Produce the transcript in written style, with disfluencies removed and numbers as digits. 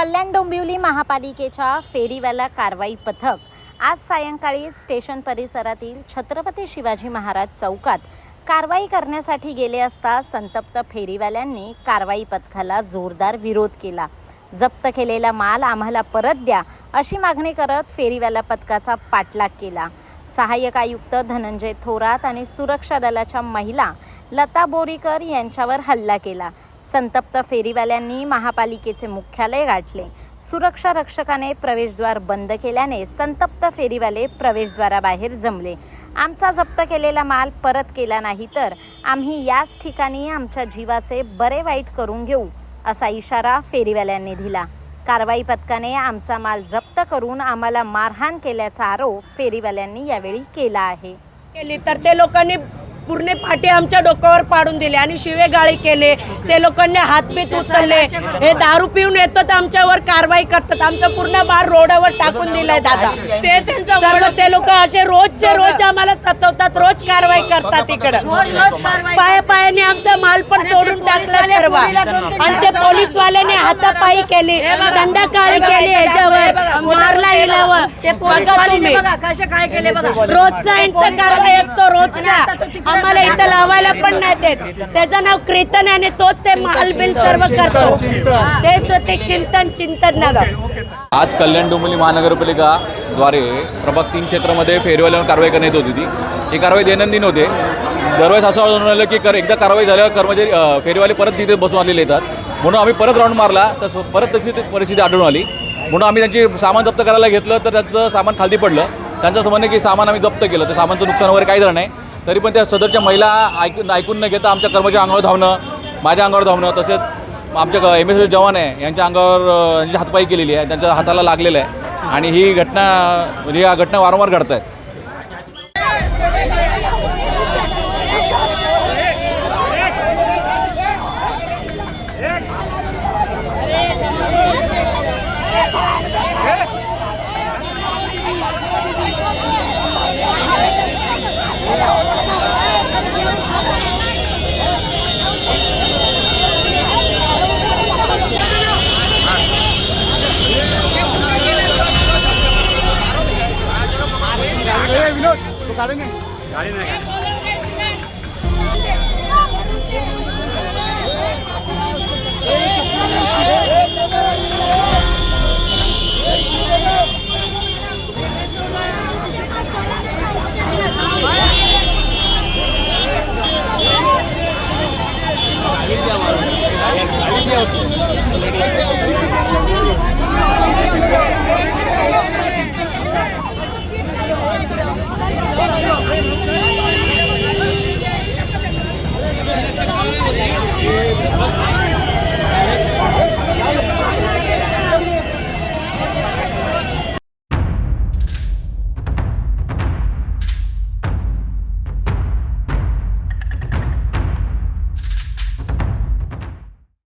कल्याण डोंबिवली महापालिकेच्या फेरीवाला कारवाई पथक आज सायंकाळी स्टेशन परिसरातील छत्रपती शिवाजी महाराज चौकात कारवाई करण्यासाठी गेले असता संतप्त फेरीवाल्यांनी कारवाई पथकाला जोरदार विरोध केला। जप्त केलेला माल आम्हाला परत द्या अशी मागणी करत फेरीवाला पथकाचा पाठलाग केला। सहाय्यक आयुक्त धनंजय थोरात आणि सुरक्षा दलाच्या महिला लता बोरीकर यांच्यावर हल्ला केला। संतप्त फेरीवाल्यांनी महापालिकेचे मुख्यालय गाठले। सुरक्षा रक्षकाने प्रवेशद्वार बंद केल्याने संतप्त फेरीवाले प्रवेशद्वाराबाहेर जमले। आमचा जप्त केलेला माल परत केला नाही तर आम्ही याच ठिकाणी आमच्या जीवाचे बरे वाईट करून घेऊ असा इशारा फेरीवाल्यांनी दिला। कारवाई पथकाने आमचा माल जप्त करून आम्हाला मारहाण केल्याचा आरोप फेरीवाल्यांनी यावेळी केला आहे। तर ते लोकांनी पूर्ण फाटे आमच्या डोक्यावर पाडून दिले आणि शिवेगाळी केले। ते लोकांनी हातबीत उचलले। हे दारू पिऊन येतात आमच्यावर कारवाई करतात। आमचं पूर्ण माल रोडावर टाकून दिलाय दादा। सर्व ते लोक असे रोजचे रोज आम्हाला सतवतात, रोज कारवाई करतात। इकडं पायाने आमचा माल पण तोडून टाकला परवा आणि ते पोलीसवाल्याने हातापायी केली, दंडाकाळी केली, याच्यावर मारला इलावा। ते पोलीसवाले काय केले बघा। रोजचा यांचा कारवाई असतो रोजचा। आम्हाला इथं लावायला पण नाही देत। त्याचं नाव कीर्तन आहे आणि तोच ते माल बिल सर्व करतो। ते चिंतन नगर। आज कल्याण डोंबिवली महानगरपालिकाद्वारे प्रभाग 3 क्षेत्रामध्ये फेरीवाल्यांवर कारवाई करण्यात येत होती। ही कारवाई दैनंदिन होते। दरवेळेस असं आढळून आलं की एकदा कारवाई झाल्यावर कर्मचारी फेरीवाले परत तिथे बसून आलेले येतात। म्हणून आम्ही परत राऊंड मारला तर परत तशी परिस्थिती आढळून आली। म्हणून आम्ही त्यांची सामान जप्त करायला घेतलं तर त्यांचं सामान खाली पडलं। त्यांचं असं म्हणणं की सामान आम्ही जप्त केलं तर सामानचं नुकसान वगैरे काही झालं नाही। तरी पण त्या सदरच्या महिला ऐकून न घेता आमच्या कर्मचारी अंगावर धावणं, माझ्या अंगावर धावणं, तसेच आमच्या MSF जवान आहे यांच्या अंगावर यांची हातपाई केलेली आहे, त्यांच्या हाताला लागलेलं आहे आणि ही घटना वारंवार घडत आहेत। विनोद, तो गाड़ी नहीं